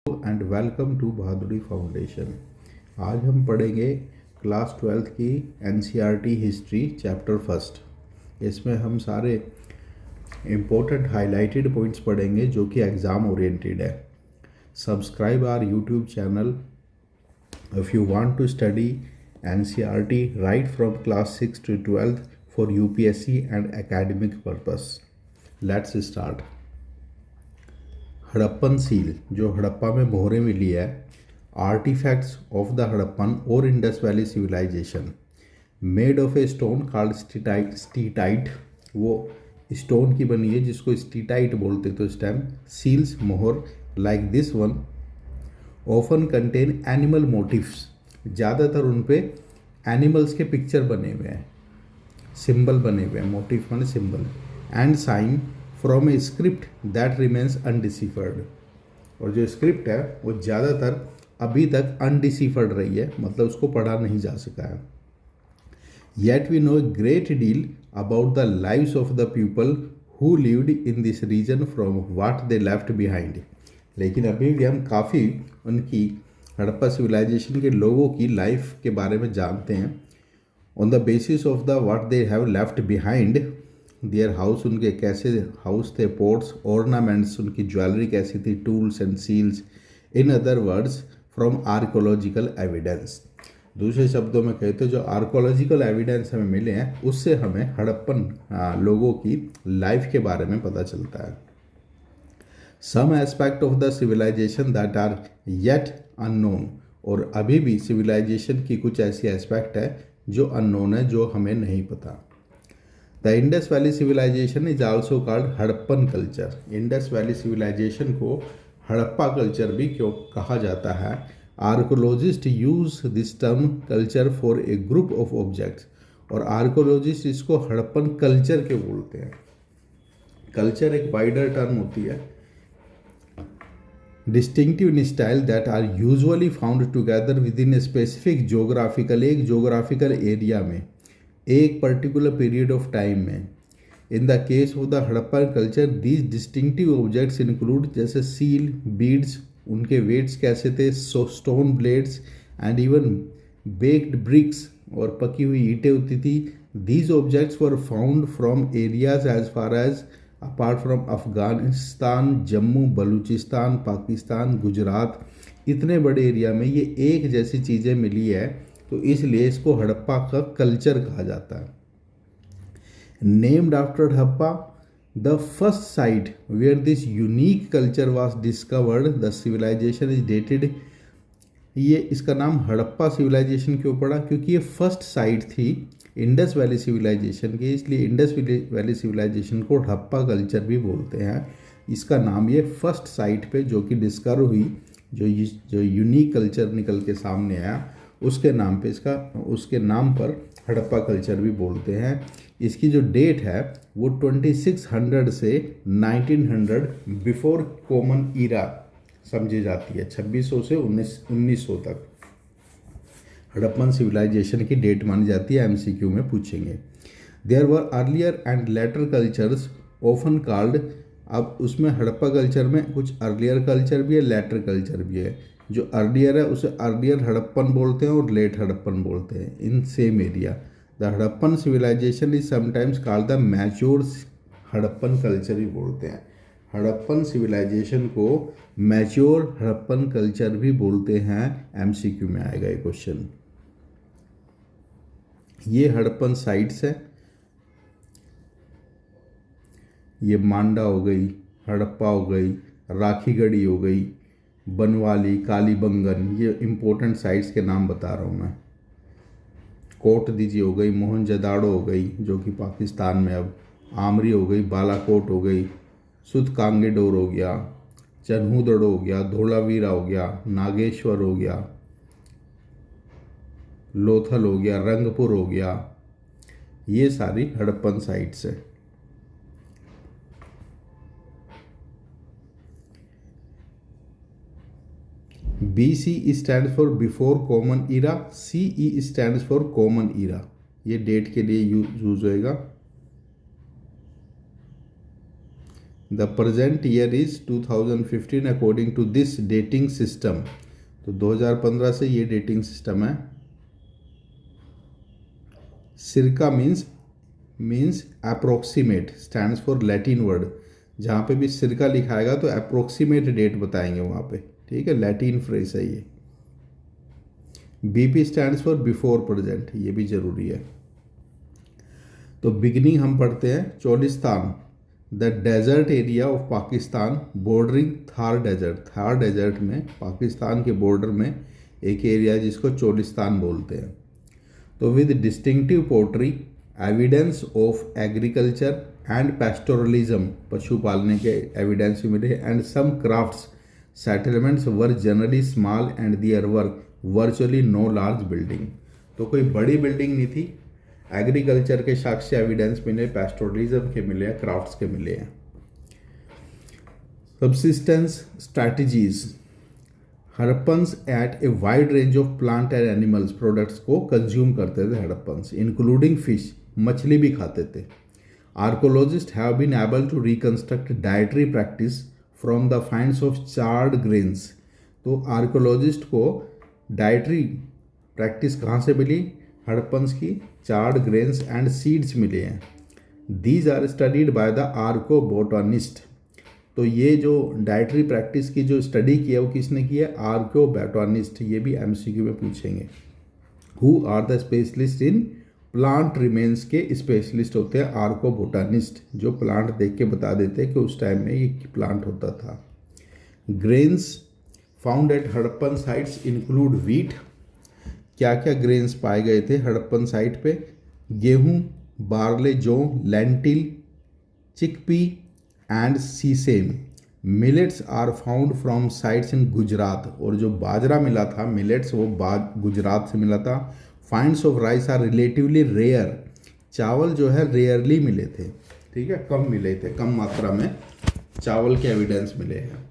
And welcome to बहादुरी foundation. आज हम पढ़ेंगे क्लास 12th की एनसीईआरटी हिस्ट्री चैप्टर फर्स्ट। इसमें हम सारे इम्पोर्टेंट हाईलाइटेड पॉइंट्स पढ़ेंगे जो कि एग्ज़ाम ओरिएंटेड है। Subscribe our YouTube channel if you want to study NCERT right from class 6 to 12th for UPSC and academic purpose. Let's start. Harappan seal जो हड़प्पा में मोहरें मिली है, आर्टिफैक्ट्स ऑफ द हड़प्पन और Indus valley civilisation made of a stone called steatite. वो stone की बनी है जिसको steatite बोलते थे उस टाइम। सील्स मोहर like this one often contain animal motifs. ज़्यादातर उन पे एनिमल्स के पिक्चर बने हुए हैं, सिंबल बने हुए हैं, मोटिव माने symbol, and sign from a script that remains undeciphered. और जो स्क्रिप्ट है वो ज़्यादातर अभी तक अनडिसिफर्ड रही है, मतलब उसको पढ़ा नहीं जा सका है। Yet we know a great deal about the lives of the people who lived in this region from what they left behind. लेकिन अभी भी हम काफ़ी उनकी हड़प्पा सिविलाइजेशन के लोगों की लाइफ के बारे में जानते हैं। On the basis of the what they have left behind, their house उनके कैसे हाउस थे, पोर्ट्स, ऑर्नामेंट्स, उनकी ज्वेलरी कैसी थी, tools and seals. In other words from archaeological evidence. दूसरे शब्दों में कहे तो जो आर्कोलॉजिकल एविडेंस हमें मिले हैं उससे हमें हड़प्पन लोगों की लाइफ के बारे में पता चलता है। Some aspect of the civilisation that are yet unknown. और अभी भी सिविलाइजेशन की कुछ ऐसी एस्पेक्ट है जो अननोन है, जो हमें नहीं पता। The Indus valley civilisation is also called Harappan culture. Indus valley civilisation को हड़प्पा कल्चर भी क्यों कहा जाता है? Archaeologist use this term culture for a group of objects. और आर्कोलॉजिस्ट इसको हड़प्पन कल्चर क्यों बोलते हैं? कल्चर एक वाइडर टर्म होती है, distinctive in style that are usually found together within a specific geographical, एक जोग्राफिकल एरिया में, एक पर्टिकुलर पीरियड ऑफ टाइम में। In the case of the Harappan culture these distinctive objects include जैसे seal, beads, उनके weights कैसे थे, stone blades and even baked bricks, और पकी हुई ईंटें होती थी। These objects were found from areas as far as apart from Afghanistan, Jammu, Balochistan, Pakistan, Gujarat. इतने बड़े एरिया में ये एक जैसी चीज़ें मिली है, तो इसलिए इसको हड़प्पा का कल्चर कहा जाता है। Named after Harappa the first site where this unique culture was discovered, the civilisation is dated. ये इसका नाम हड़प्पा सिविलाइजेशन क्यों पड़ा? क्योंकि ये फर्स्ट साइट थी इंडस वैली सिविलाइजेशन की, इसलिए इंडस वैली सिविलाइजेशन को हड़प्पा कल्चर भी बोलते हैं। इसका नाम ये फर्स्ट साइट पे जो कि डिस्कवर हुई, जो यूनिक कल्चर निकल के सामने आया, उसके नाम पे उसके नाम पर हड़प्पा कल्चर भी बोलते हैं। इसकी जो डेट है वो 2600 से 1900 बिफोर कॉमन ईरा समझी जाती है। 2600 से 1900 तक हड़प्पन सिविलाइजेशन की डेट मानी जाती है, एमसीक्यू में पूछेंगे। There were earlier and later cultures often called. अब उसमें हड़प्पा कल्चर में कुछ अर्लियर कल्चर भी है, लेटर कल्चर भी है। जो अर्लियर है उसे अर्लियर हड़प्पन बोलते हैं और लेट हड़प्पन बोलते हैं in same area. The Harappan civilisation is sometimes called the mature Harappan culture भी बोलते हैं। हड़प्पन सिविलाइजेशन को मैच्योर हड़प्पन कल्चर भी बोलते हैं। एमसीक्यू में आएगा ये क्वेश्चन। ये हड़प्पन साइट्स है, ये मांडा हो गई, हड़प्पा हो गई, राखीगढ़ी हो गई, बनवाली, कालीबंगन, ये इम्पोर्टेंट साइट्स के नाम बता रहा हूँ मैं। कोट दीजी हो गई, मोहनजोदाड़ो हो गई जो कि पाकिस्तान में, अब आमरी हो गई, बालाकोट हो गई, सुतकांगेडोर हो गया, चन्हूदड़ो हो गया, धोलावीरा हो गया, नागेश्वर हो गया, लोथल हो गया, रंगपुर हो गया। ये सारी हड़प्पन साइट्स है। BC stand for before common era, CE stand for common era. ये डेट के लिए यूज होएगा। The present year is 2015 according to this dating system. तो 2015 से ये डेटिंग सिस्टम है। Circa means approximate, stands for Latin word. जहाँ पे भी सिरका लिखाएगा तो अप्रोक्सीमेट डेट बताएंगे वहाँ पे, ठीक है, लैटिन फ्रेज है ये। BP stands for before present, ये भी जरूरी है। तो बिगनिंग हम पढ़ते हैं Cholistan, the desert area of Pakistan bordering Thar desert. Thar desert में पाकिस्तान के बॉर्डर में एक एरिया है जिसको चोलिस्तान बोलते हैं। तो with distinctive pottery, evidence of agriculture and pastoralism, पशु पालने के एविडेंस भी मिले, and some crafts settlements were generally small and there were virtually no large building. तो कोई बड़ी बिल्डिंग नहीं थी, एग्रीकल्चर के साक्ष्य एविडेंस मिले, पैस्टोरलिज्म के मिले, क्राफ्ट्स के मिले हैं। Subsistence strategies, Harappans ate a wide range of plant and animals products को कंज्यूम करते थे हड़प्पन्स, इंक्लूडिंग फिश, मछली भी खाते थे। Archaeologist have been able to reconstruct dietary practice from the finds of charred grains. तो आर्कोलॉजिस्ट को dietary practice कहाँ से मिली? हड़प्पन्स की चार्ड ग्रेन्स एंड सीड्स मिले हैं। These are studied by the archaeobotanist. तो ये जो डाइटरी प्रैक्टिस की जो स्टडी किया वो किसने किया? Archaeobotanist. ये भी एमसीक्यू में पूछेंगे। Who are the specialist in plant remains के स्पेशलिस्ट होते हैं आर्को बोटानिस्ट, जो प्लांट देख के बता देते हैं कि उस टाइम में ये प्लांट होता था। Grains found at Harappan sites include wheat. क्या क्या ग्रेन्स पाए गए थे हड़प्पन साइट पे? गेहूं, बार्ले, जौ, lentil, chickpea and sesame. Millets are found from sites in Gujarat. और जो बाजरा मिला था मिलेट्स, वो गुजरात से मिला था। Finds of rice are relatively rare. चावल जो है रेयरली मिले थे, ठीक है, कम मिले थे, कम मात्रा में चावल के एविडेंस मिले हैं।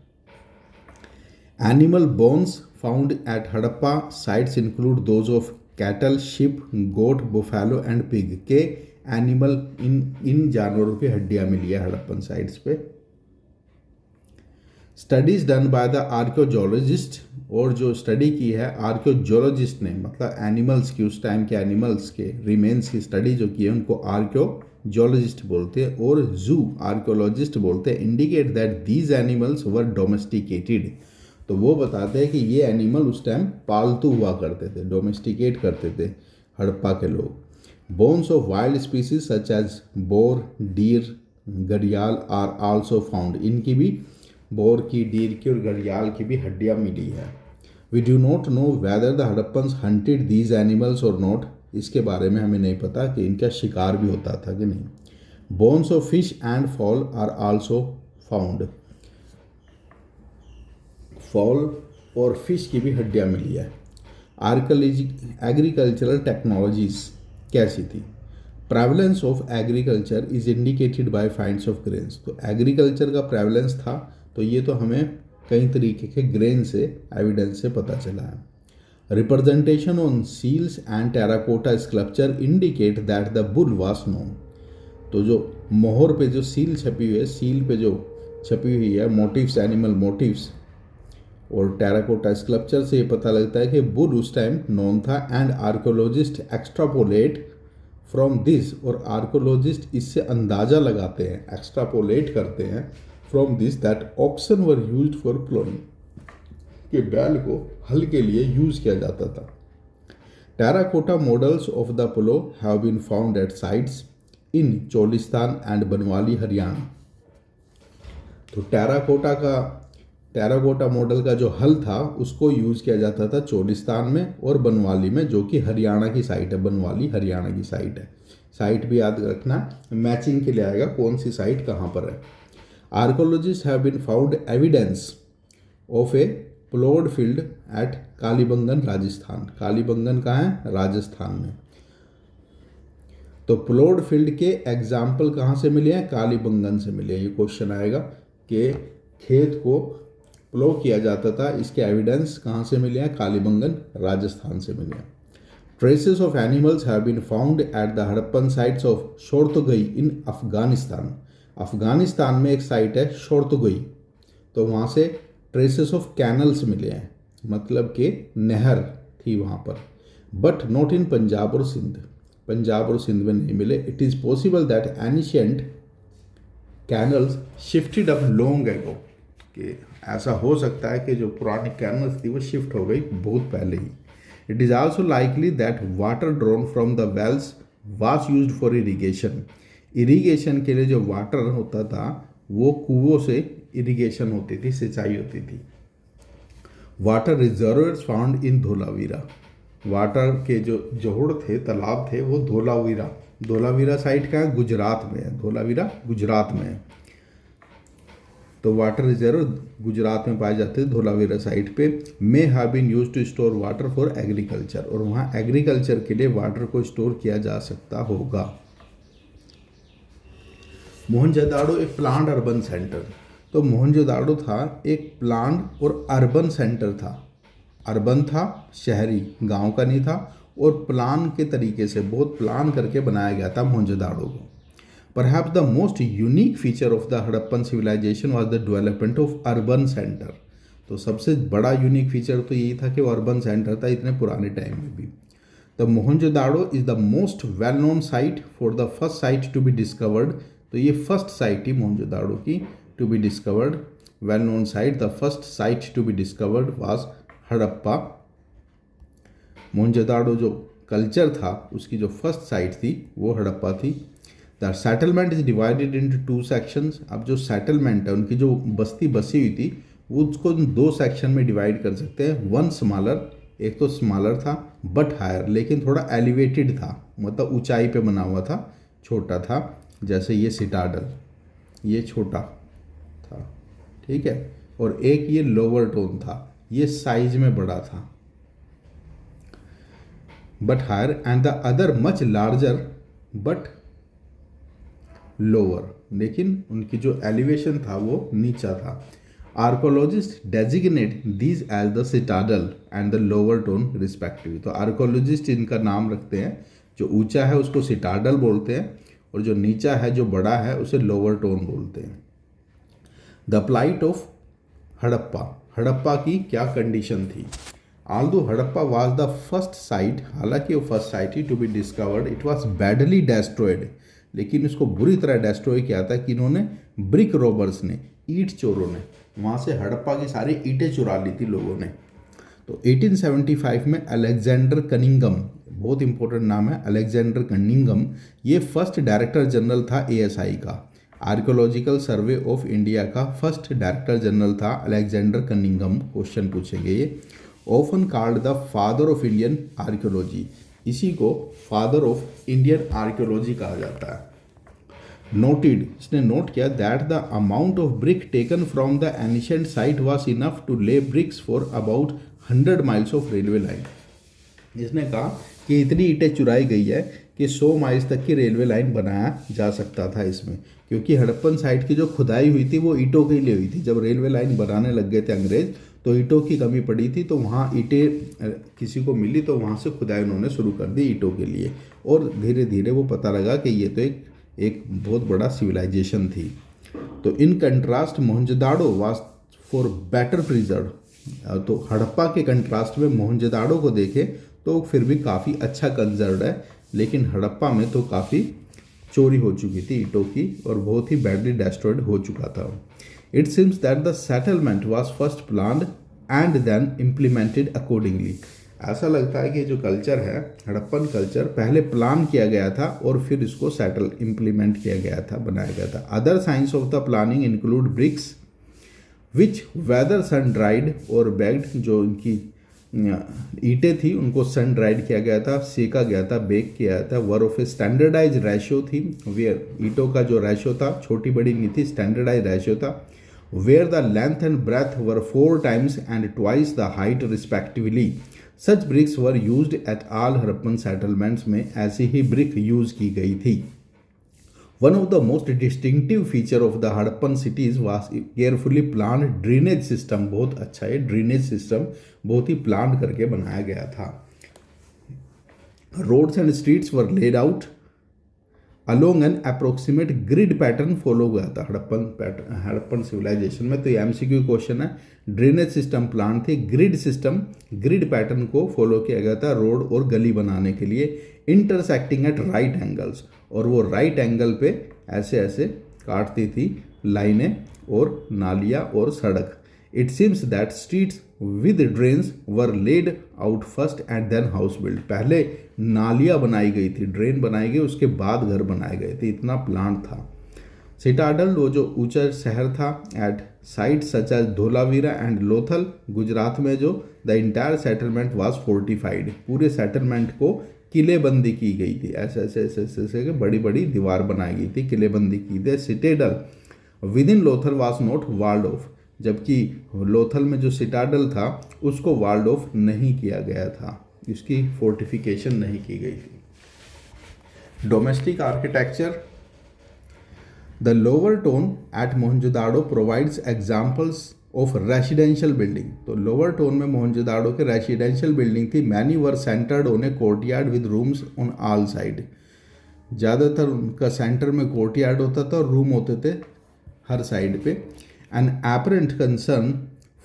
Animal bones found at Harappa sites include those of cattle, sheep, goat, buffalo and pig. के एनिमल इन जानवरों की हड्डियां मिली है हड़प्पन साइट्स पे। Studies done by the archaeologist, और जो स्टडी की है आर्कियोलॉजिस्ट ने, मतलब एनिमल्स की, उस टाइम के एनिमल्स के रिमेन्स की स्टडी जो की है उनको आर्कियोलॉजिस्ट बोलते हैं, और जू आर्कियोलॉजिस्ट बोलते हैं। Indicate that these animals were domesticated. तो वो बताते हैं कि ये एनिमल उस टाइम पालतू हुआ करते थे, डोमेस्टिकेट करते थे हड़प्पा के लोग। Bones of wild species such as boar, deer, घड़ियाल आर आल्सो फाउंड। इनकी भी, बोर की, डीर की और घड़ियाल की भी हड्डियां मिली है। We do not know whether the Harappans hunted these animals और नॉट। इसके बारे में हमें नहीं पता कि इनका शिकार भी होता था कि नहीं। Bones of fish and fowl are also found. Fowl और फिश की भी हड्डियां मिली है। एग्रीकल्चरल टेक्नोलॉजीज कैसी थी? Prevalence of agriculture is indicated by finds of grains. तो एग्रीकल्चर का प्रेवलेंस था, तो ये तो हमें कई तरीके के ग्रेन से, एविडेंस से पता चला है। Representation on seals and terracotta sculpture indicate that the bull was known. तो जो मोहर पे जो सील छपी हुई है, सील पे जो छपी हुई है मोटिव्स, एनिमल मोटिव्स, और टेराकोटा स्कल्पचर से ये पता लगता है कि बुल उस टाइम नोन था। And archaeologist extrapolate from this, और आर्कोलॉजिस्ट इससे अंदाज़ा लगाते हैं, एक्स्ट्रापोलेट करते हैं from this that oxen were used for ploughing, कि बैल को हल के लिए यूज किया जाता था। Terracotta models of the plough have been found at sites in Cholistan and Banawali, Haryana. तो टेराकोटा मॉडल का जो हल था उसको यूज किया जाता था चोलिस्तान में और बनवाली में, जो कि हरियाणा की साइट है। बनवाली हरियाणा की साइट है। साइट भी याद रखना, मैचिंग के लिए आएगा कौन सी साइट कहाँ पर है। Archaeologist have been found evidence of a ploughed field at Kalibangan, Rajasthan. Kalibangan कहाँ है? राजस्थान में। तो प्लॉड फील्ड के एग्जाम्पल कहाँ से मिले हैं? कालीबंगन से मिले हैं। ये क्वेश्चन आएगा कि खेत को प्लो किया जाता था, इसके एविडेंस कहाँ से मिले हैं? कालीबंगन, राजस्थान से मिले हैं। Traces of animals have been found at the Harappan sites of Shortughai in Afghanistan. Afghanistan में एक साइट है शोर्तगोई, तो वहाँ से ट्रेसेस ऑफ कैनल्स मिले हैं, मतलब कि नहर थी वहाँ पर, बट नॉट इन पंजाब और सिंध। पंजाब और सिंध में नहीं मिले। It is possible that ancient canals shifted up long ago, कि ऐसा हो सकता है कि जो पुरानी कैनल्स थी वो शिफ्ट हो गई बहुत पहले ही। It is also likely that water drawn from the wells was used for irrigation. Irrigation के लिए जो वाटर होता था वो कुओं से इरीगेशन होती थी, सिंचाई होती थी। Water reservoirs found in Dholavira. Water के जो जोहड़ थे, तालाब थे, वो धोलावीरा, धोलावीरा साइट का है, गुजरात में है। धोलावीरा गुजरात में है, तो वाटर रिजर्व गुजरात में पाए जाते हैं धोलावीरा साइट पे। May have been used to store water for agriculture, और वहाँ एग्रीकल्चर के लिए वाटर को स्टोर किया जा सकता होगा। मोहनजोदाड़ो एक प्लांट अर्बन सेंटर, तो मोहनजोदाड़ो था एक प्लांट और अर्बन सेंटर था। अर्बन था, शहरी, गांव का नहीं था, और प्लान के तरीके से बहुत प्लान करके बनाया गया था मोहनजोदाड़ो को। Perhaps the most unique feature of the Harappan civilization was the development of urban center। तो सबसे बड़ा यूनिक फीचर तो यही था कि वो अर्बन सेंटर था इतने पुराने टाइम में भी। The Mohenjodaro is the most well known site for the first site to be discovered. तो ये फर्स्ट साइट थी मोहनजोदाड़ो की to be discovered, well known site. The first site to be discovered was Harappa. Mohenjodaro जो कल्चर था उसकी जो फर्स्ट साइट थी वो हड़प्पा थी। The settlement is divided into 2 sections. अब जो सेटलमेंट है, उनकी जो बस्ती बसी हुई थी, वो उसको 2 सेक्शन में डिवाइड कर सकते हैं। वन स्मॉलर, एक तो स्मॉलर था बट हायर, लेकिन थोड़ा एलिवेटेड था, मतलब ऊंचाई पे बना हुआ था, छोटा था, जैसे ये सिटाडल, ये छोटा था, ठीक है। और एक ये लोअर टोन था, ये साइज में बड़ा था, but higher, and the other much larger but lower, लेकिन उनकी जो एलिवेशन था वो नीचा था। Archaeologist designate these as the citadel and the lower town respectively. तो आर्कोलॉजिस्ट इनका नाम रखते हैं, जो ऊंचा है उसको सिटाडल बोलते हैं, और जो नीचा है, जो बड़ा है, उसे लोअर टोन बोलते हैं। The plight of Harappa, Harappa की क्या कंडीशन थी। Although Harappa was the first site, हालांकि वो फर्स्ट साइट ही to be discovered, it was badly destroyed, लेकिन इसको बुरी तरह डिस्ट्रॉय किया था कि इन्होंने ब्रिक रॉबर्स ने, ईंट चोरों ने, वहाँ से हड़प्पा की सारी ईंटें चुरा ली थी लोगों ने। तो 1875 में अलेक्जेंडर कनिंगम, बहुत इंपॉर्टेंट नाम है अलेक्जेंडर कनिंगम, ये फर्स्ट डायरेक्टर जनरल था एएसआई का, आर्कोलॉजिकल सर्वे ऑफ इंडिया का फर्स्ट डायरेक्टर जनरल था अलेक्जेंडर कनिंगम। क्वेश्चन पूछेंगे ये। Often called the father of Indian archaeology, इसी को फादर ऑफ इंडियन आर्कियोलॉजी कहा जाता है। नोटेड, इसने नोट किया that the amount of brick taken from the ancient site was enough to lay bricks for about 100 miles of railway line. इसने कहा कि इतनी ईंटें चुराई गई है कि 100 माइल्स तक की रेलवे लाइन बनाया जा सकता था इसमें, क्योंकि हड़प्पन साइट की जो खुदाई हुई थी वो ईंटों के लिए हुई थी। जब रेलवे लाइन बनाने लग गए थे अंग्रेज, तो ईंटों की कमी पड़ी थी, तो वहाँ ईंटें किसी को मिली, तो वहाँ से खुदाई उन्होंने शुरू कर दी ईंटों के लिए, और धीरे धीरे वो पता लगा कि ये तो एक बहुत बड़ा सिविलाइजेशन थी। तो in contrast Mohenjodaro was for better preserve. तो हड़प्पा के कंट्रास्ट में मोहनजोदाड़ो को देखें तो फिर भी काफ़ी अच्छा कंजर्व्ड है, लेकिन हड़प्पा में तो काफ़ी चोरी हो चुकी थी ईंटों की, और बहुत ही बैडली डिस्ट्रॉयड हो चुका था। It seems that the settlement was first planned and then implemented accordingly। ऐसा लगता है कि जो कल्चर है हड़प्पन कल्चर, पहले प्लान किया गया था और फिर इसको सेटल इम्प्लीमेंट किया गया था, बनाया गया था। Other signs of the planning include bricks which whether sun dried और बेक्ड, जो इनकी ईंटें थी उनको सन ड्राइड किया गया था, सेका गया था, बेक किया था। Were of a standardise ratio थी, वेयर ईंटों का जो रेशियो था छोटी बड़ी नहीं थी, स्टैंडर्डाइज रेशियो था। Where the length and breadth were 4 times and twice the height respectively। Such bricks were used at all Harappan settlements में ऐसी ही brick यूज की गई थी। One of the most distinctive feature of the Harappan cities was carefully planned drainage system। बहुत अच्छा है drainage system, बहुत ही plan करके बनाया गया था। Roads and streets were laid out along N approximate grid pattern follow हुआ था हड़प्पन सिविलाइजेशन में। तो ये एमसीक्यू क्वेश्चन है। ड्रेनेज सिस्टम प्लान थे, ग्रिड सिस्टम, ग्रिड पैटर्न को फॉलो किया गया था रोड और गली बनाने के लिए, इंटरसेक्टिंग एट राइट एंगल्स, और वो राइट एंगल पे ऐसे ऐसे काटती थी लाइनें और नालियाँ और सड़क। It seems that streets with drains were laid out first and then house build. पहले नालियाँ बनाई गई थी, ड्रेन बनाई गई, उसके बाद घर बनाए गए थे, इतना प्लान था। सिटाडल वो जो ऊंचा शहर था at site such as Dholavira and Lothal, Gujarat में जो the entire settlement was fortified, पूरे सेटलमेंट को किलेबंदी की गई थी, ऐसे ऐसे ऐसे ऐसे ऐसे बड़ी बड़ी दीवार बनाई गई थी, किलेबंदी की थी। Citadel with in Lothal was not walled of, जबकि लोथल में जो सिटाडल था उसको वाल्ड ऑफ नहीं किया गया था, इसकी फोर्टिफिकेशन नहीं की गई थी। Domestic architecture, the lower town at Mohenjodaro provides examples of residential building. तो लोअर टोन में मोहनजोदाड़ो के रेसिडेंशियल बिल्डिंग थी। Many were centred on a courtyard with rooms on all side, ज़्यादातर उनका सेंटर में कोर्टयार्ड होता था और रूम होते थे हर साइड पे। An apparent concern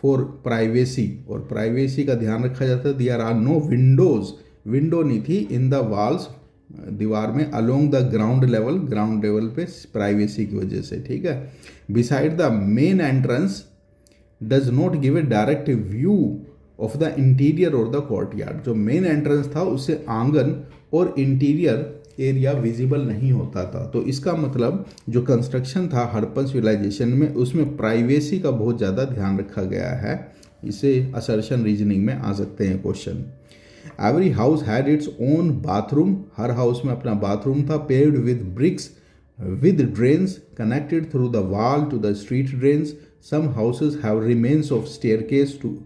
for privacy, और प्राइवेसी का ध्यान रखा जाता है। There are no windows, window नहीं थी इन द वॉल्स, दीवार में, अलोंग द ग्राउंड लेवल पे प्राइवेसी की वजह से, ठीक है। Beside the main entrance does not give a direct view of the interior और द कोर्टयार्ड। जो मेन एंट्रेंस था उससे आंगन और इंटीरियर एरिया विजिबल नहीं होता था। तो इसका मतलब जो कंस्ट्रक्शन था हड़प्पन सिविलाइजेशन में, उसमें प्राइवेसी का बहुत ज़्यादा ध्यान रखा गया है। इसे असर्शन रीजनिंग में आ सकते हैं question. Every house had its own bathroom, हर हाउस में अपना बाथरूम था। Paved with bricks with drains connected through the wall to the street drains. Some houses have remains of staircase to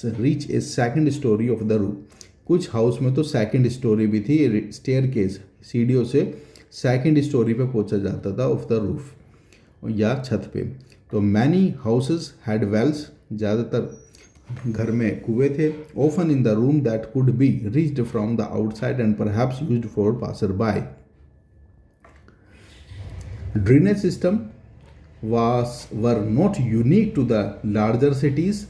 reach a second storey of the roof. कुछ house में तो second story भी थी, staircase, सीढ़ियों से second story पे पहुंचा जाता था ऑफ द रूफ या छत पे। तो मैनी हाउसेस हैड वेल्स, ज़्यादातर घर में कुएं थे। Often in the room that could be reached from the outside and perhaps used for passer by. Drainage system were not unique to the larger cities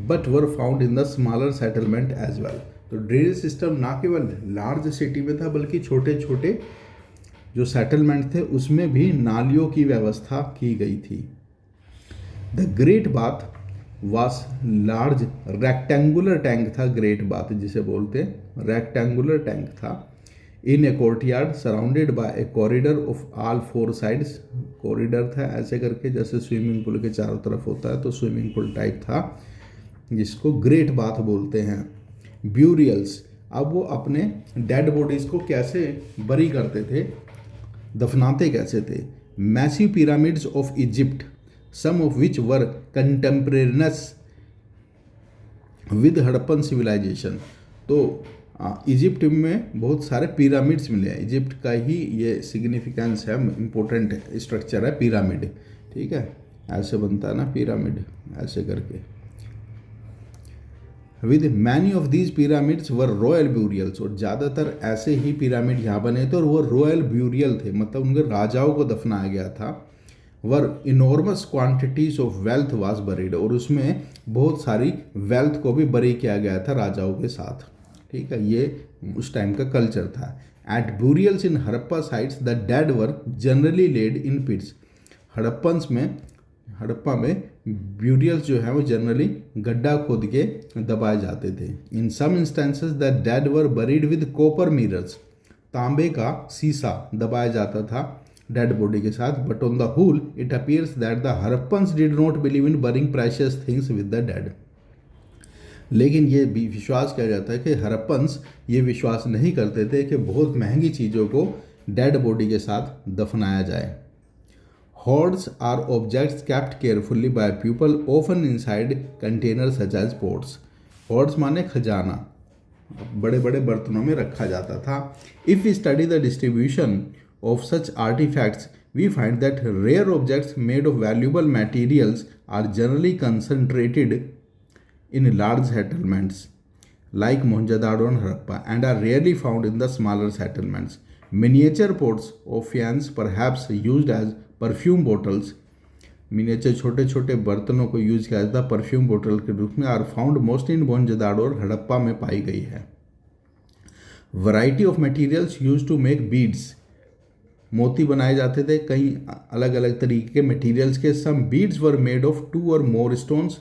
but were found in the smaller settlement as well. तो drainage system ना केवल large city में था बल्कि छोटे छोटे जो settlement थे उसमें भी नालियों की व्यवस्था की गई थी। The great bath was large rectangular tank था, ग्रेट बाथ जिसे बोलते हैं, रेक्टेंगुलर टैंक था। In a courtyard surrounded by a corridor of all four sides, corridor था ऐसे करके जैसे स्विमिंग पूल के चारों तरफ होता है, तो स्विमिंग पूल टाइप था जिसको ग्रेट बाथ बोलते हैं। ब्यूरियल्स, अब वो अपने डेड बॉडीज को कैसे बरी करते थे, दफनाते कैसे थे। Massive pyramids of Egypt, some of which were contemporaneous with Harappan civilisation. तो इजिप्ट में बहुत सारे पिरामिड्स मिले हैं, इजिप्ट का ही ये सिग्निफिकेंस है, इम्पोर्टेंट स्ट्रक्चर है पिरामिड, ठीक है, ऐसे बनता है ना पिरामिड, ऐसे करके। With many of these pyramids were royal burials, और ज़्यादातर ऐसे ही पिरामिड यहाँ बने थे और वो रॉयल ब्यूरियल थे, मतलब उनके राजाओं को दफनाया गया था। Were enormous quantities of wealth was buried, और उसमें बहुत सारी वेल्थ को भी बरी किया गया था राजाओं के साथ, ठीक है, ये उस टाइम का कल्चर था। At burials in Harappa sites the dead were generally laid in pits. Harappa में ब्यूरियल्स जो है वो जनरली गड्ढा खोद के दबाए जाते थे। In some instances the dead were buried with copper mirrors, तांबे का शीशा दबाया जाता था डेड बॉडी के साथ। But on the whole it appears that the Harappans did not believe in burying precious things with the dead. लेकिन ये भी विश्वास किया जाता है कि हड़प्पन्स ये विश्वास नहीं करते थे कि बहुत महंगी चीज़ों को डेड बॉडी के साथ दफनाया जाए। Hoards are objects kept carefully by people, often inside containers such as pots. Hoards माने खजाना, बड़े बड़े बर्तनों में रखा जाता था। If we study the distribution of such artifacts, we find that rare objects made of valuable materials are generally concentrated in large settlements like Mohenjo-daro and Harappa and are rarely found in the smaller settlements. Miniature pots of faience, perhaps used as perfume bottles, miniature छोटे छोटे बर्तनों को use किया जाता है perfume बोतल के रूप में, are found mostly in Mohenjodaro और हड़प्पा में पाई गई है। Variety of materials use to make beads, मोती बनाए जाते थे कई अलग अलग तरीके के मटेरियल्स के। सम बीड्स वर मेड ऑफ 2 और मोर स्टोन्स,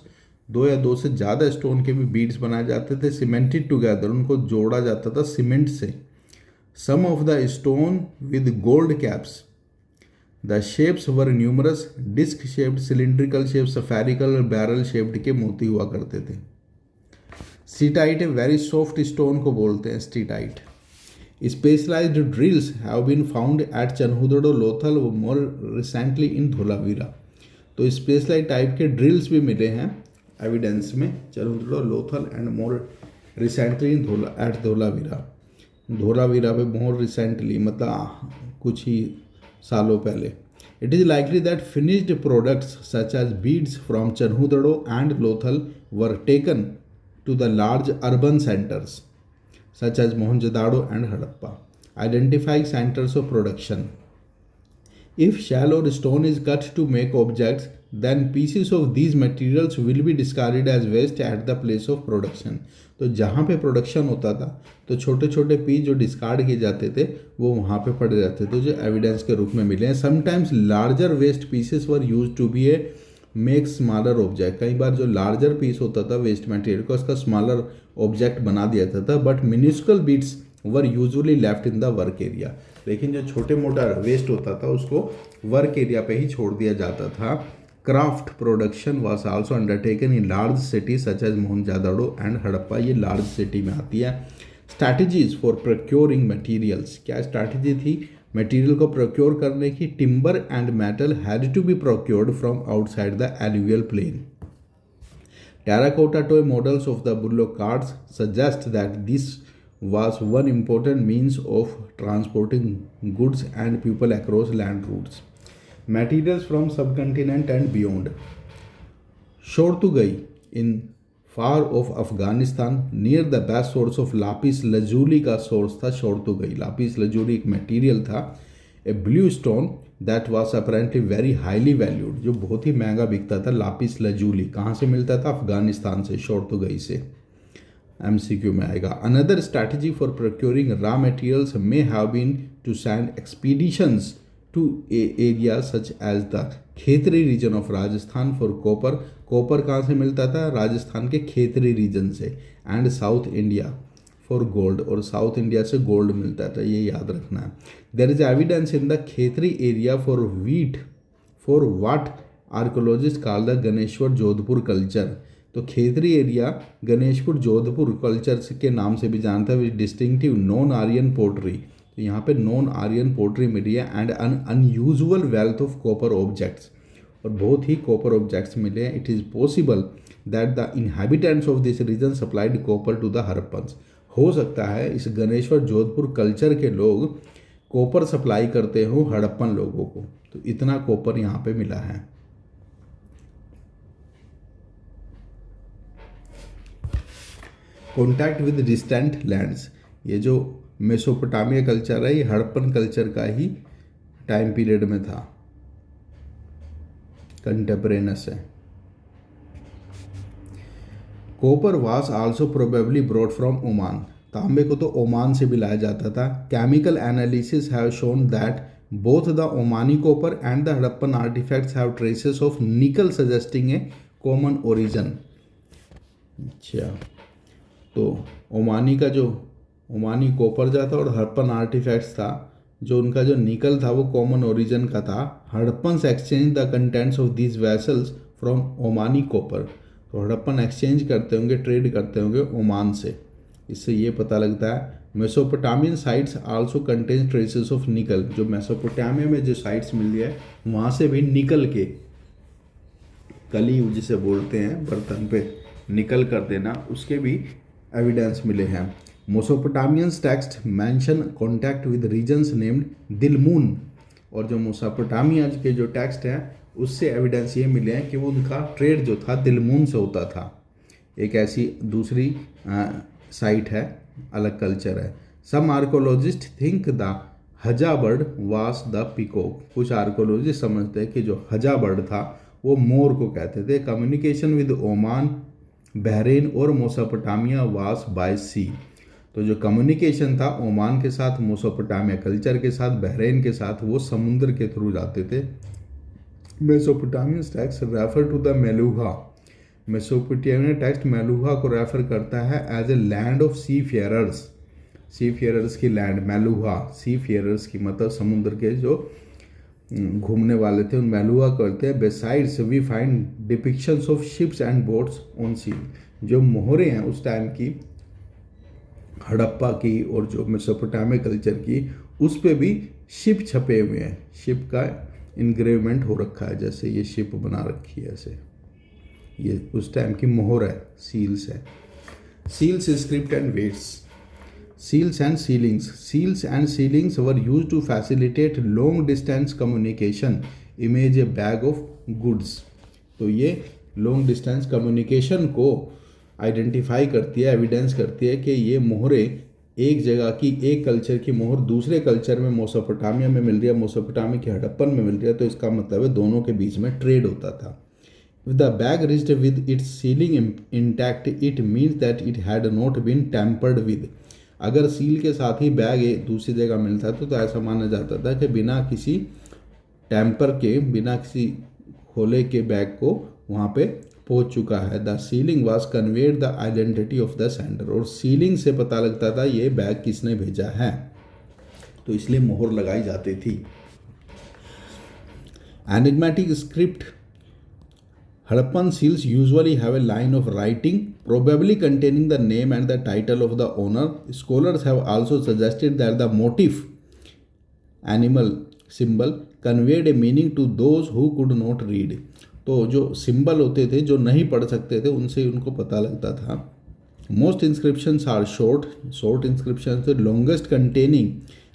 2 या 2 से ज़्यादा स्टोन के भी बीड्स बनाए जाते थे। सीमेंटेड टुगेदर, उनको जोड़ा जाता था सीमेंट से। Some of the stone with gold caps, the shapes were numerous, disc shaped, cylindrical shape, spherical और बैरल शेप्ड के मोती हुआ करते थे। स्टीटाइट, वेरी सॉफ्ट स्टोन को बोलते हैं steatite. Specialised drills have been found at Chanhudaro, Lothal, more recently in Dholavira. तो स्पेशलाइज टाइप के ड्रिल्स भी मिले हैं एविडेंस में, Chanhudaro, Lothal and more recently in Dholavira. Dholavira पे मोर रिसेंटली मतलब कुछ ही सालों पहले। It is likely that finished products such as beads from Chanhudaro and Lothal were taken to the large urban centres such as Mohenjo-daro and Harappa. Identifying centers of production. If shell or stone is cut to make objects, then pieces of these materials will be discarded as waste at the place of production. तो जहाँ पे production होता था तो छोटे छोटे piece जो discard किए जाते थे वो वहाँ पे पड़े जाते थे, जो एविडेंस के रूप में मिले हैं। Sometimes larger waste pieces were use to be a make smaller object, कई बार जो लार्जर पीस होता था वेस्ट मटेरियल को उसका स्मॉलर ऑब्जेक्ट बना दिया जाता था। But minuscule beads were usually left in the work area, लेकिन जो छोटे मोटा वेस्ट होता था उसको वर्क एरिया पे ही छोड़ दिया जाता था। Craft production was also undertaken in large city such as Mohenjodaro and Harappa, ये लार्ज सिटी में आती है। स्ट्रैटेजीज फॉर प्रोक्योरिंग मटीरियल्स, क्या स्ट्रैटेजी थी मटेरियल को प्रोक्योर करने की? Timber and metal had to be procured from outside the alluvial plain. Terracotta toy models of the bullock carts suggest that this was one important means of transporting goods and people across land routes. Materials from subcontinent and beyond. Shortugai in far off Afghanistan near the best source of lapis lazuli का source था शोरतुगई। lapis lazuli एक material था, a blue stone that was apparently very highly valued, जो बहुत ही महंगा बिकता था। Lapis lazuli कहाँ से मिलता था? अफगानिस्तान से, शोरतुगई से। MCQ में आएगा। Another strategy for procuring raw materials may have been to send expeditions to area such as the Khetri region of Rajasthan for copper. Copper कहाँ से मिलता था? राजस्थान के खेतरी रीजन से। And south India for gold, और साउथ इंडिया से गोल्ड मिलता था, ये याद रखना है। There is evidence in the Khetri area for what for what archaeologist call the Ganeshwar Jodhpur culture. तो खेतरी एरिया गणेशपुर जोधपुर कल्चर के नाम से भी जानता है। With distinctive non Aryan pottery, तो यहाँ पे नॉन आर्यन पोर्ट्री मिली है। And un unusual wealth of copper objects, और बहुत ही कॉपर ऑब्जेक्ट्स मिले हैं। It is possible that the inhabitants of this region supplied copper to the Harappans. हो सकता है इस गणेश्वर जोधपुर कल्चर के लोग कॉपर सप्लाई करते हो हड़प्पन लोगों को, तो इतना कॉपर यहाँ पे मिला है। कॉन्टैक्ट विद डिस्टेंट लैंड्स, ये जो मेसोपोटामिया कल्चर है ये हड़प्पन कल्चर का ही टाइम पीरियड में था, कंटेम्परेनस है। Copper was also probably brought from Oman, तांबे को तो ओमान से भी लाया जाता था। Chemical analysis have shown that both the Omani copper and the Harappan artefacts have traces of nickel suggesting a common origin. अच्छा, तो ओमानी का जो ओमानी कॉपर जाता और हड़प्पन आर्टिफैक्ट्स था, जो उनका जो निकल था वो कॉमन ओरिजिन का था। Harappans exchange the contents of these vessels from Omani copper, तो हड़प्पन एक्सचेंज करते होंगे, ट्रेड करते होंगे ओमान से। इससे ये पता लगता है। Mesopotamian sites also contain traces of निकल, जो मेसोपोटामिया में जो साइट्स मिली है वहाँ से भी निकल के कली जिसे बोलते हैं बर्तन पे निकल कर देना, उसके भी एविडेंस मिले हैं। Mesopotamians text mention contact with regions named Dilmun, और जो मेसोपोटामिया के जो टेक्स्ट हैं उससे एविडेंस ये मिले हैं कि वो उनका ट्रेड जो था दिलमून से होता था। एक ऐसी दूसरी साइट है, अलग कल्चर है। सम आर्कोलॉजिस्ट थिंक द हजा बर्ड वास द पिकॉक। कुछ आर्कोलॉजिस्ट समझते हैं कि जो हजा बर्ड था वो मोर को कहते थे। कम्युनिकेशन विद ओमान, बहरीन और मोसोपोटामिया वास बाय सी। तो जो कम्युनिकेशन था ओमान के साथ, मोसोपोटामिया कल्चर के साथ, बहरीन के साथ, वो समुद्र के थ्रू जाते थे। Mesopotamian text refer to the Meluhha. Mesopotamian text Meluhha को रेफर करता है as a land of seafarers. Seafarers की लैंड मेलुहा, सी फेयरर्स की मतलब समुद्र के जो घूमने वाले थे उन मेलुहा करते हैं। Besides we find depictions of ships and boats on sea. जो मोहरे हैं उस टाइम की, हड़प्पा की और जो मेसोपोटामिया कल्चर की, उस पे भी शिप छपे हुए हैं। शिप का इनग्रेवमेंट हो रखा है, जैसे ये शिप बना रखी है ऐसे, ये उस टाइम की मोहर है, सील्स है। Seals, script and weights. Seals and sealings. Seals and sealings were used to facilitate long distance communication. Image a bag of goods. तो ये लॉन्ग डिस्टेंस कम्युनिकेशन को आइडेंटिफाई करती है, एविडेंस करती है कि ये मोहरें एक जगह की, एक कल्चर की मोहर दूसरे कल्चर में, मोसोपोटामिया में मिल रही है, मोसोपोटामिया के हड़प्पन में मिल रही है, तो इसका मतलब है दोनों के बीच में ट्रेड होता था। If the bag reached with its sealing intact, it means that it had not been tampered with. अगर सील के साथ ही बैग दूसरी जगह मिलता तो ऐसा माना जाता था कि बिना किसी टैम्पर के, बिना किसी खोले के बैग को वहाँ पे पहुँच चुका है। The ceiling was conveyed the identity of the sender. और सीलिंग से पता लगता था ये बैग किसने भेजा है, तो इसलिए मोहर लगाई जाती थी। Enigmatic script. Harappan seals usually have a line of writing, probably containing the name and the title of the owner. Scholars have also suggested that the motif, animal symbol, conveyed a meaning to those who could not read. तो जो symbol होते थे, जो नहीं पढ़ सकते थे, उनसे उनको पता लगता था। Most inscriptions are short inscriptions थे। Longest containing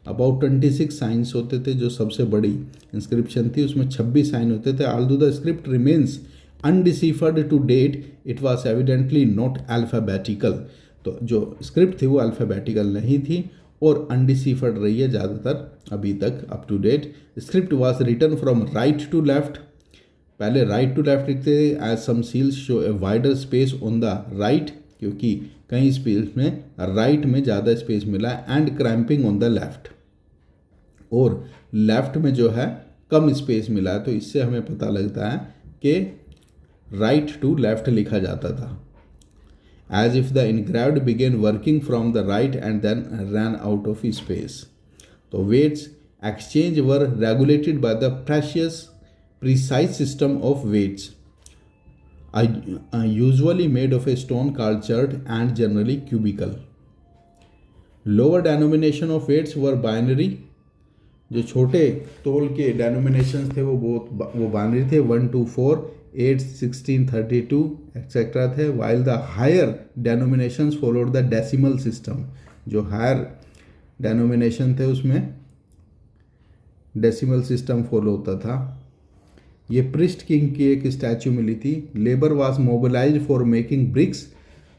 about 26 साइंस होते थे। जो सबसे बड़ी इंस्क्रिप्शन थी उसमें 26 साइन होते थे। Although the script remains undeciphered to date, it was evidently not alphabetical. तो जो स्क्रिप्ट थी वो अल्फ़ाबेटिकल नहीं थी और अनडिसिफर्ड रही है ज़्यादातर अभी तक, up to date. Script was written from right to left. पहले राइट टू लेफ्ट लिखते थे। As some seals show a wider space on the right, क्योंकि कई स्पेस में राइट में ज़्यादा स्पेस मिला, and cramping on the left, और लेफ्ट में जो है कम स्पेस मिला है। तो इससे हमें पता लगता है कि राइट टू लेफ्ट लिखा जाता था। As if the engraved began working from the right and then ran out of space. तो weights exchange were regulated by the precise system of weights, usually made of a stone called chert and generally cubical. Lower denomination of weights were binary. जो छोटे तोल के डेनोमिनेशंस थे वो binary थे, 1 2 4 8 16 32 etcetera थे। While the higher denominations followed the decimal system. जो higher denomination थे उसमें डेसिमल सिस्टम फॉलो होता था। ये प्रिस्ट किंग की एक स्टैचू मिली थी। Labour was mobilised for making bricks.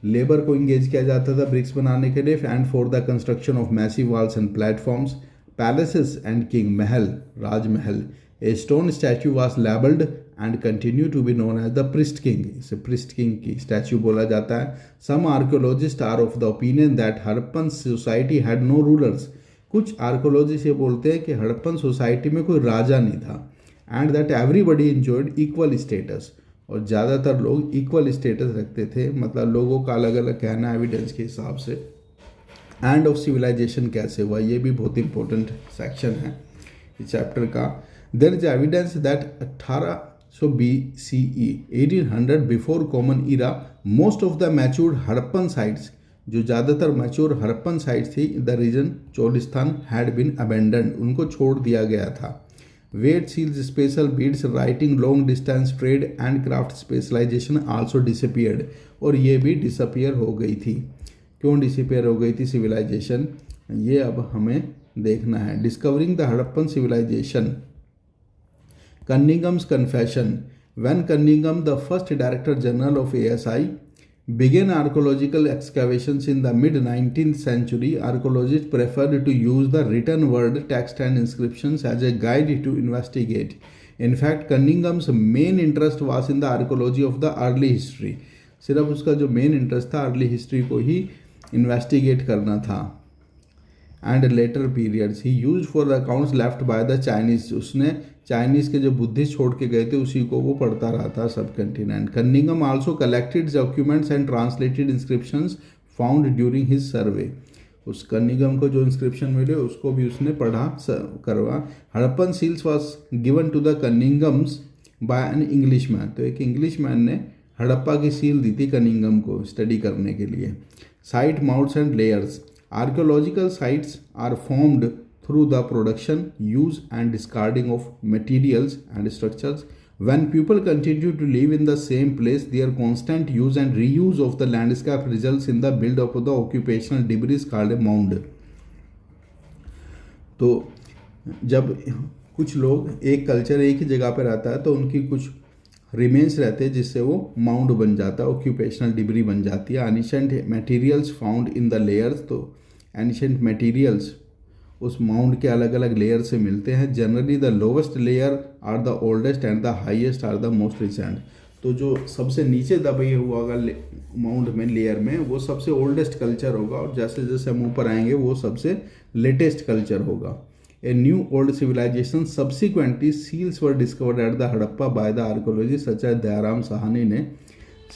Labour को इंगेज किया जाता था ब्रिक्स बनाने के लिए, and for the construction of massive walls and platforms. Palaces and king, महल, राजमहल। A stone statue was labelled and continue to be known as the priest king. इसे प्रिस्ट किंग की स्टैचू बोला जाता है। Some archaeologist are of the opinion that Harappan society had no rulers. कुछ archaeologist ये बोलते हैं कि हड़प्पन सोसाइटी में कोई राजा नहीं था, and that everybody enjoyed equal status. और ज़्यादातर लोग इक्वल स्टेटस रखते थे, मतलब लोगों का अलग अलग कहना एविडेंस के हिसाब से। एंड ऑफ सिविलाइजेशन कैसे हुआ, ये भी बहुत इंपॉर्टेंट सेक्शन है इस चैप्टर का। There is evidence that 1800 BCE 1800 before common era most of the matured Harappan sites, जो ज़्यादातर मैच्योर हड़प्पन साइट्स थी the region Cholistan had been abandoned, उनको छोड़ दिया गया था। Weight seals, special beads, writing, long distance trade and craft specialisation also disappeared, और ये भी डिसअपियर हो गई थी। क्यों डिसअपियर हो गई थी सिविलाइजेशन, ये अब हमें देखना है। Discovering the Harappan civilisation. Cunningham's confession. When Cunningham, the first director general of ASI, began archaeological excavations in the mid 19th century. Archaeologists preferred to use the written word, text, and inscriptions as a guide to investigate. In fact, Cunningham's main interest was in the archaeology of the early history. सिर्फ उसका जो main interest था early history को ही investigate करना था. And later periods he use for the accounts left by the Chinese. उसने Chinese के जो बुद्धिस्ट छोड़ के गए थे उसी को वो पढ़ता रहा था subcontinent. Cunningham also collected documents and translated inscriptions found during his survey. उस कनिंघम को जो इंस्क्रिप्शन मिले उसको भी उसने पढ़ा करवा. Harappan seals was given to the Cunninghams by an Englishman. तो एक इंग्लिश मैन ने हड़प्पा की सील दी थी कनिंघम को स्टडी करने के लिए. Site mounds and layers. Archaeological sites are formed through the production, use, and discarding of materials and structures. When people continue to live in the same place, their constant use and reuse of the landscape results in the build-up of the occupational debris called a mound. तो जब कुछ लोग एक culture एक ही जगह पर रहता है तो उनकी कुछ रिमेन्स रहते हैं जिससे वो माउंड बन जाता है, ऑक्यूपेशनल डिब्री बन जाती है. Ancient materials found in the layers. तो एनिशेंट मटेरियल्स उस माउंड के अलग अलग लेयर से मिलते हैं. Generally the lowest layer are the oldest and the highest are the most recent. तो जो सबसे नीचे दबे हुआ होगा माउंड में लेयर में वो सबसे ओल्डेस्ट कल्चर होगा और जैसे जैसे हम ऊपर आएंगे वो सबसे लेटेस्ट कल्चर होगा. A new old civilization subsequently seals were discovered at the Harappa by the archaeologists such as Dayaram Sahni ने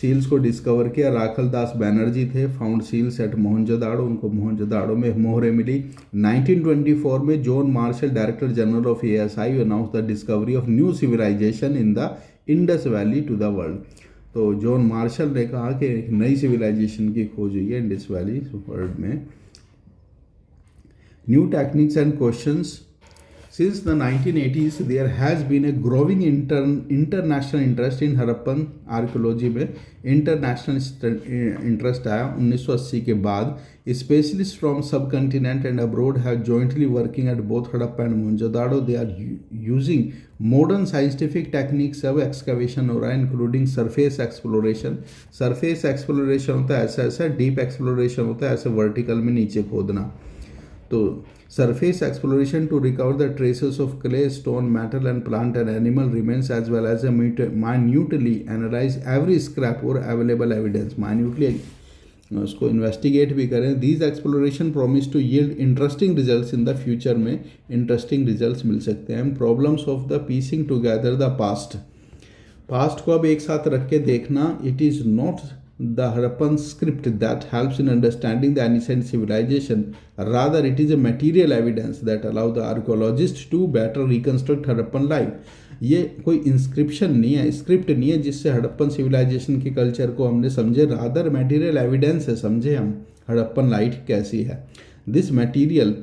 सील्स को डिस्कवर किया. राखल दास बैनर्जी थे फाउंड सील्स एट मोहनजोदाड़ो. उनको मोहनजोदाड़ो में मोहरें मिली. 1924 में John Marshall director general of ASI announce the discovery of new civilisation in the Indus valley to the world. तो John Marshall ने कहा कि एक नई सिविलाइजेशन की खोज हुई है इंडस वैली वर्ल्ड में. New techniques and questions. Since the 1980s, there has been a growing international interest in Harappan archaeology में international interest आया 1980 के बाद. Specialists from subcontinent and abroad have jointly working at both Harappa and Mohenjo-daro. They are using modern scientific techniques of excavation हो रहा है including surface exploration. Surface exploration होता है ऐसा deep exploration होता है ऐसे vertical में नीचे खोदना. तो surface exploration to recover the traces of clay, stone, metal and plant and animal remains as well as a minutely analyze every scrap or available evidence. Minutely उसको investigate भी करें. These exploration promise to yield interesting results in the future. में interesting results मिल सकते हैं. Problems of the piecing together the past. Past को अब एक साथ रख के देखना. It is not the Harappan script that helps in understanding the ancient civilization. Rather, it is a material evidence that allow the archaeologist to better reconstruct Harappan life. ये कोई inscription नहीं है, स्क्रिप्ट नहीं है जिससे हड़प्पन सिविलाइजेशन के culture को हमने समझे. रादर मटेरियल एविडेंस है, समझे हम हड़प्पन लाइफ कैसी है. This material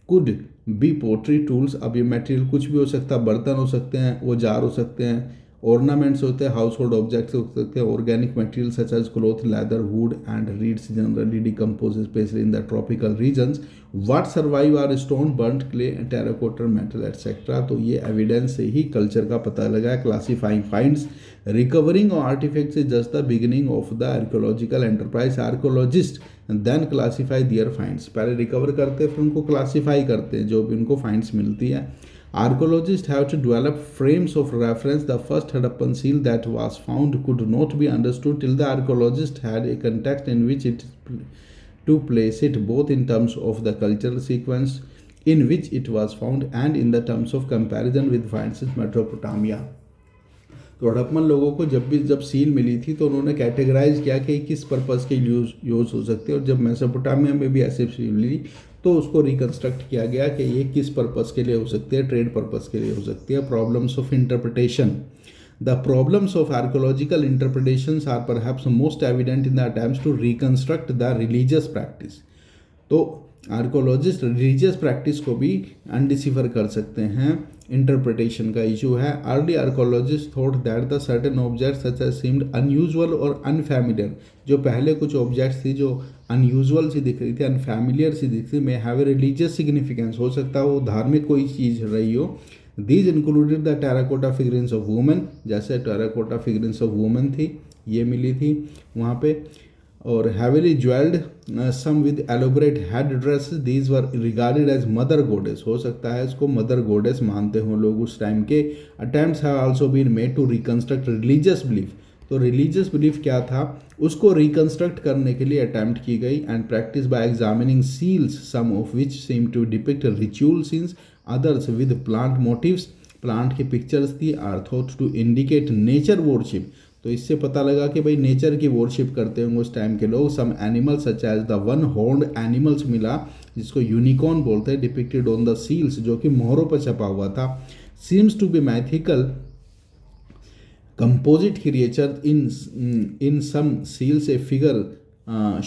could be pottery tools. अब ये मटेरियल कुछ भी हो सकता है, बर्तन हो सकते हैं, औजार हो सकते हैं, ऑर्नामेंट्स होते हैं, हाउस होल्ड ऑब्जेक्ट्स हो सकते हैं, organic material such as cloth, leather, wood and reeds generally decompose especially in the tropical regions. What survive are stone, burnt clay, terracotta, metal etcetera. तो ये एविडेंस से ही कल्चर का पता लगा है. Classifying finds. Recovering artefacts is just the beginning of the archaeological enterprise. Archaeologist then classify their finds. पहले recover करते हैं फिर उनको क्लासीफाई करते हैं जो भी उनको फाइंड्स मिलती है. Archaeologists have to develop frames of reference. The first Harappan seal that was found could not be understood till the archaeologist had a context in which to place it, both in terms of the cultural sequence in which it was found and in the terms of comparison with finds in Mesopotamia. तो हड़प्पन लोगों को जब seal मिली थी तो उन्होंने categorise किया कि किस पर्पज़ के यूज़ हो सकते हैं. और जब मेसोपोटामिया में भी ऐसे सील मिली तो उसको रिकन्स्ट्रक्ट किया गया कि ये किस पर्पज़ के लिए हो सकते हैं, ट्रेड पर्पज़ के लिए हो सकती है. Problems of interpretation. The problems of archaeological interpretations are perhaps most evident in the attempts to reconstruct the religious practice. तो आर्कियोलॉजिस्ट रिलीजियस प्रैक्टिस को भी अनडिसिफर कर सकते हैं. इंटरप्रिटेशन का इशू है. Early archaeologist thought that the certain objects such as seemed unusual और unfamiliar. जो पहले कुछ ऑब्जेक्ट्स थी जो अनयूजुअल सी दिख रही थी, अनफैमिलियर सी दिख रही, may have a religious significance. हो सकता है वो धार्मिक कोई चीज़ रही हो. These included the terracotta figurines of women. जैसे टेराकोटा फिगरेंस ऑफ वुमेन थी ये मिली थी वहाँ पे. और heavily jeweled, some with elaborate head dresses. These were regarded as mother goddess. हो सकता है इसको mother goddess मानते हों लोग उस टाइम के. Attempts have also been made to reconstruct religious belief. तो रिलीजियस बिलीफ क्या था उसको रिकन्स्ट्रक्ट करने के लिए अटैम्प्ट की गई. And practice by examining seals, some of which seem to depict ritual scenes, others with plant motifs. Plant की पिक्चर्स थी. Are thought to indicate nature worship. तो इससे पता लगा कि भाई नेचर की वॉरशिप करते होंगे उस टाइम के लोग. Some animals such as the one horned animals मिला जिसको यूनिकॉर्न बोलते हैं, डिपिक्टेड ऑन द सील्स, जो कि मोहरों पर छपा हुआ था. Seems to be mythical composite creature. In some seals a figure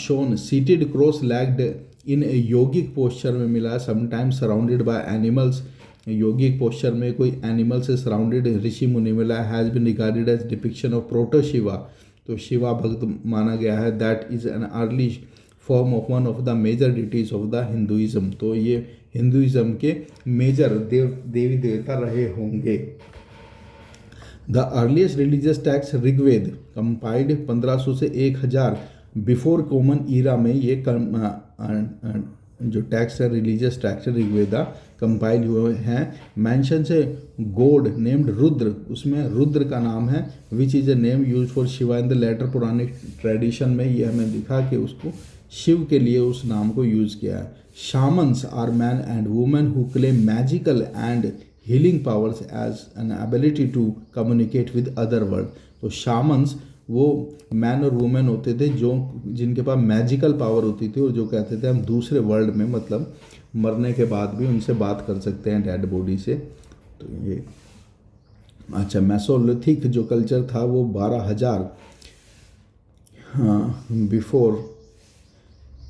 shown seated cross-legged in a yogic posture में मिला. sometimes surrounded by animals. Yogic posture में कोई एनिमल से सराउंडेड ऋषि मुनि मिला. Has been regarded as depiction of proto Shiva. तो शिवा भक्त माना गया है. That is an early form of one of the major deities of the Hinduism. तो ये हिंदुइज्म के मेजर देवी देवता रहे होंगे. The earliest religious text Rigveda compiled 1500 से 1000 बिफोर कॉमन ईरा में. ये जो टेक्स्ट है रिलीजियस टेक्स्ट ऋग्वेदा कंपाइल हुए हैं. मेंशन से गॉड नेम्ड रुद्र, उसमें रुद्र का नाम है. Which is a name use for Shiva in the later Puranic tradition में. ये हमें दिखा कि उसको शिव के लिए उस नाम को यूज़ किया है. Shamans are man and women who claim magical and healing powers as an ability to communicate with other world. तो शामन्स वो मैन और वुमेन होते थे जो जिनके पास मैजिकल पावर होती थी और जो कहते थे हम दूसरे वर्ल्ड में, मतलब मरने के बाद भी उनसे बात कर सकते हैं डेड बॉडी से. तो ये अच्छा. मेसोलिथिक जो कल्चर था वो 12,000 बिफोर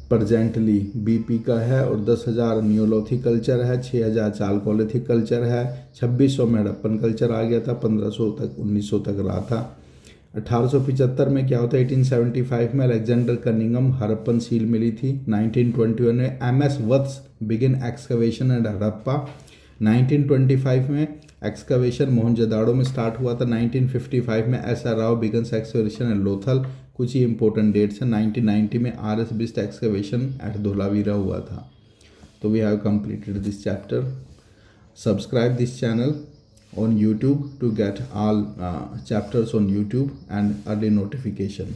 प्रजेंटली बीपी का है और 10,000 नियोलिथिक कल्चर है. 6,000 चालकोलिथिक कल्चर है. 2600 में हड़प्पन कल्चर आ गया था. 1500 तक 1900 तक रहा था. 1875 में क्या होता है 1875 में अलेक्जेंडर कनिंगम हड़प्पन सील मिली थी. 1921 में M S. Vats begin excavation and Harappa. 1925 में एक्सकवेशन मोहनजोदाड़ो में स्टार्ट हुआ था. 1955 में S R. Rao begins excavation and Lothal. कुछ ही इंपॉर्टेंट डेट्स हैं. 1990 में R S. Bisht excavation at Dholavira हुआ था. तो we have completed this chapter. Subscribe this channel on YouTube to get all chapters on YouTube and early notification.